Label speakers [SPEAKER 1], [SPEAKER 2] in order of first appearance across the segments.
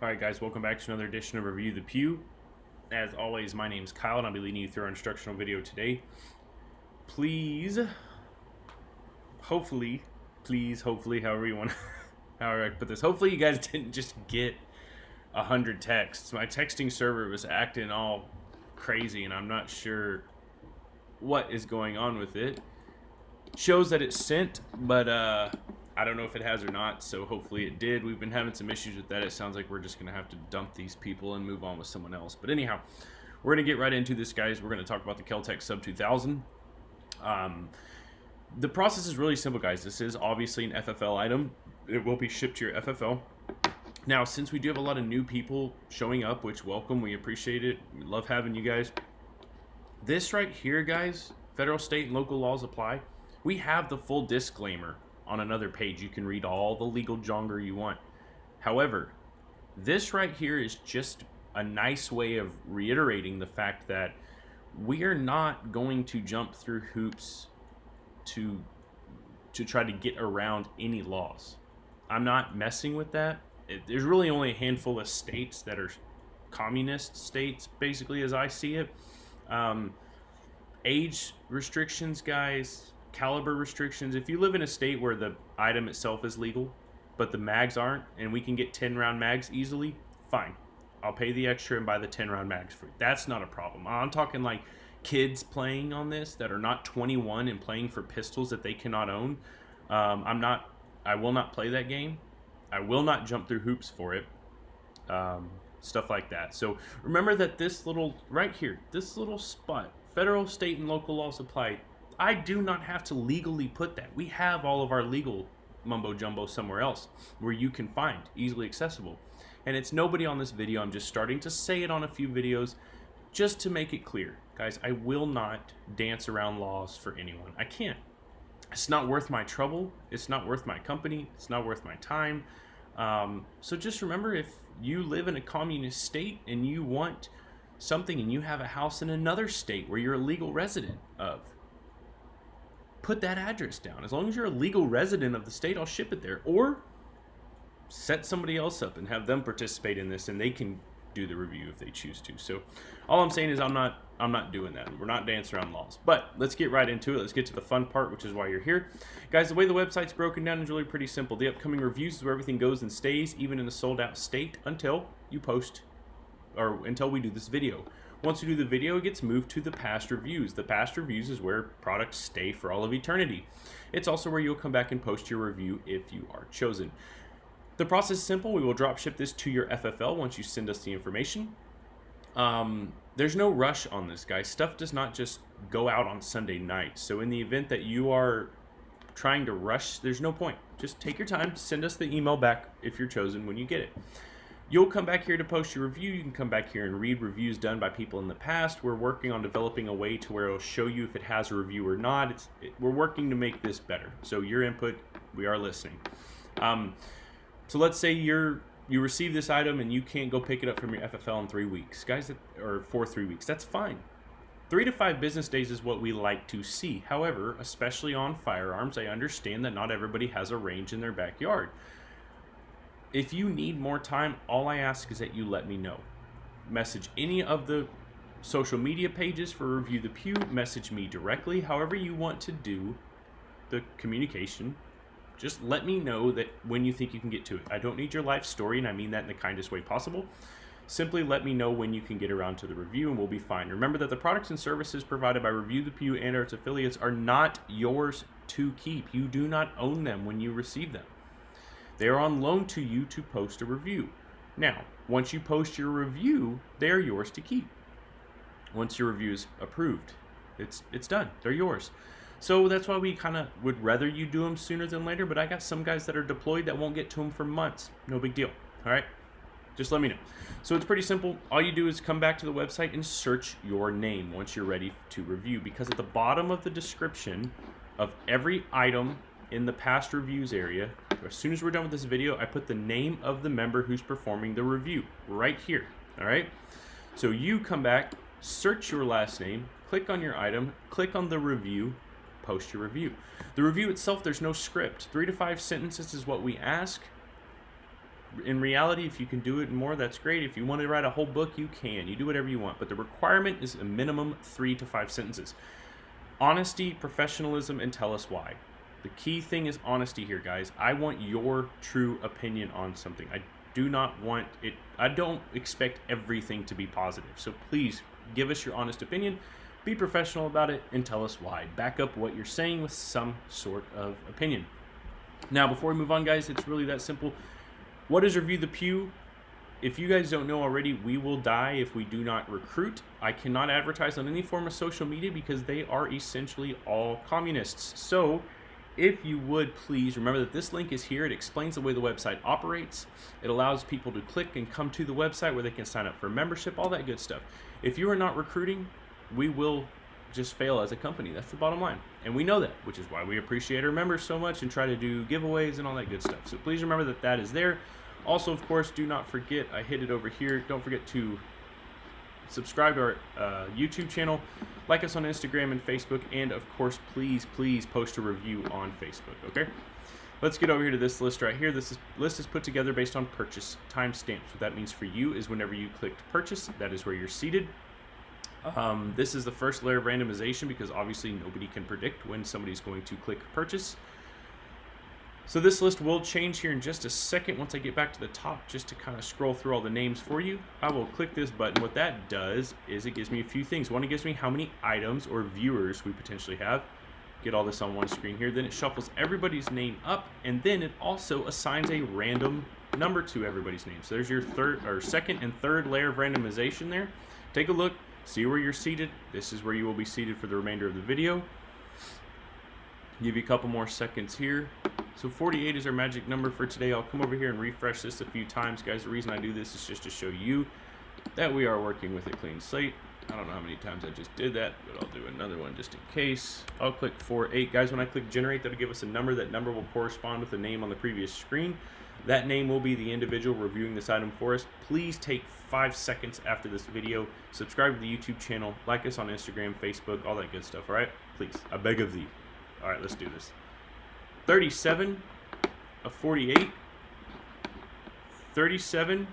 [SPEAKER 1] Alright guys, welcome back to another edition of Review the Pew. As always, my name's Kyle and I'll be leading you through our instructional video today. Please, hopefully, however you want, however I put this, hopefully you guys didn't just get 100 texts. My texting server was acting all crazy and I'm not sure what is going on with it. Shows that it's sent, but I don't know if it has or not, so hopefully it did. We've been having some issues with that. It sounds like we're just going to have to dump these people and move on with someone else. But anyhow, we're going to get right into this, guys. We're going to talk about the KELTECSUB2000. The process is really simple, guys. This is obviously an FFL item. It will be shipped to your FFL. Now, since we do have a lot of new people showing up, which welcome, we appreciate it. We love having you guys. This right here, guys, federal, state, and local laws apply. We have the full disclaimer on another page. You can read all the legal jonger you want. However, this right here is just a nice way of reiterating the fact that we are not going to jump through hoops to try to get around any laws. I'm not messing with that. There's really only a handful of states that are communist states, basically, as I see it. Age restrictions, guys, caliber restrictions. If you live in a state where the item itself is legal, but the mags aren't, and we can get 10-round mags easily, fine. I'll pay the extra and buy the 10-round mags for you. That's not a problem. I'm talking like kids playing on this that are not 21 and playing for pistols that they cannot own. I will not play that game. I will not jump through hoops for it. Stuff like that. So remember that this little, right here, this little spot, federal, state, and local laws apply. I do not have to legally put that. We have all of our legal mumbo jumbo somewhere else where you can find, easily accessible. And it's nobody on this video. I'm just starting to say it on a few videos just to make it clear. Guys, I will not dance around laws for anyone. I can't. It's not worth my trouble. It's not worth my company. It's not worth my time. So just remember, if you live in a communist state and you want something and you have a house in another state where you're a legal resident of, put that address down. As long as you're a legal resident of the state, I'll ship it there. Or set somebody else up and have them participate in this, and they can do the review if they choose to. So all I'm saying is I'm not doing that. We're not dancing around laws. But let's get right into it. Let's get to the fun part, which is why you're here. Guys, the way the website's broken down is really pretty simple. The upcoming reviews is where everything goes and stays, even in a sold out state, until you post, or until we do this video. Once you do the video, it gets moved to the past reviews. The past reviews is where products stay for all of eternity. It's also where you'll come back and post your review if you are chosen. The process is simple. We will drop ship this to your FFL once you send us the information. There's no rush on this, guys. Stuff does not just go out on Sunday night. So in the event that you are trying to rush, there's no point. Just take your time, send us the email back if you're chosen when you get it. You'll come back here to post your review. You can come back here and read reviews done by people in the past. We're working on developing a way to where it'll show you if it has a review or not. We're working to make this better. So your input, we are listening. So let's say you receive this item and you can't go pick it up from your FFL in 3 weeks. Guys, or for 3 weeks, that's fine. 3 to 5 business days is what we like to see. However, especially on firearms, I understand that not everybody has a range in their backyard. If you need more time, all I ask is that you let me know. Message any of the social media pages for Review the Pew. Message me directly. However you want to do the communication, just let me know that when you think you can get to it. I don't need your life story, and I mean that in the kindest way possible. Simply let me know when you can get around to the review, and we'll be fine. Remember that the products and services provided by Review the Pew and its affiliates are not yours to keep. You do not own them when you receive them. They are on loan to you to post a review. Now, once you post your review, they are yours to keep. Once your review is approved, it's done. They're yours. So that's why we kind of would rather you do them sooner than later, but I got some guys that are deployed that won't get to them for months. No big deal. All right? Just let me know. So it's pretty simple. All you do is come back to the website and search your name once you're ready to review, because at the bottom of the description of every item in the past reviews area, as soon as we're done with this video, I put the name of the member who's performing the review right here. All right? So you come back, search your last name, click on your item, click on the review, post your review. The review itself, there's no script. 3 to 5 sentences is what we ask. In reality, if you can do it more, that's great. If you want to write a whole book, you can. You do whatever you want. But the requirement is a minimum 3 to 5 sentences. Honesty, professionalism, and tell us why. The key thing is honesty here, guys. I want your true opinion on something. I do not want it. I don't expect everything to be positive. So please give us your honest opinion. Be professional about it and tell us why. Back up what you're saying with some sort of opinion. Now, before we move on, guys, it's really that simple. What is Review the Pew? If you guys don't know already, we will die if we do not recruit. I cannot advertise on any form of social media because they are essentially all communists. So if you would please remember that this link is here. It explains the way the website operates. It allows people to click and come to the website where they can sign up for membership, all that good stuff. If you are not recruiting, we will just fail as a company. That's the bottom line. And we know that, which is why we appreciate our members so much and try to do giveaways and all that good stuff. So please remember that that is there. Also, of course, do not forget, I hit it over here. Don't forget to subscribe to our YouTube channel, like us on Instagram and Facebook, and of course, please post a review on Facebook, okay? Let's get over here to this list right here. List is put together based on purchase timestamps. What that means for you is whenever you click to purchase, that is where you're seated. This is the first layer of randomization because obviously nobody can predict when somebody's going to click purchase. So this list will change here in just a second once I get back to the top, just to kind of scroll through all the names for you. I will click this button. What that does is it gives me a few things. One, it gives me how many items or viewers we potentially have. Get all this on one screen here. Then it shuffles everybody's name up, and then it also assigns a random number to everybody's name. So there's your second and third layer of randomization there. Take a look, see where you're seated. This is where you will be seated for the remainder of the video. Give you a couple more seconds here. So 48 is our magic number for today. I'll come over here and refresh this a few times, guys. The reason I do this is just to show you that we are working with a clean slate. I don't know how many times I just did that, but I'll do another one just in case. I'll click 48. Guys, when I click generate, that'll give us a number. That number will correspond with the name on the previous screen. That name will be the individual reviewing this item for us. Please take 5 seconds after this video. Subscribe to the YouTube channel. Like us on Instagram, Facebook, all that good stuff, all right? Please, I beg of thee. All right, let's do this. 37 of 48. 37.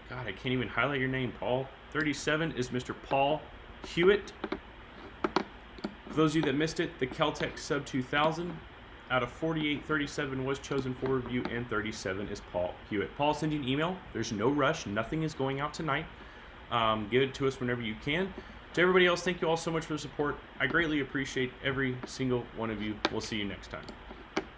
[SPEAKER 1] God, I can't even highlight your name, Paul. 37 is Mr. Paul Hewitt. For those of you that missed it, the KELTECSUB2000 out of 48, 37 was chosen for review, and 37 is Paul Hewitt. Paul, send you an email. There's no rush. Nothing is going out tonight. Give it to us whenever you can. To everybody else, thank you all so much for the support. I greatly appreciate every single one of you. We'll see you next time.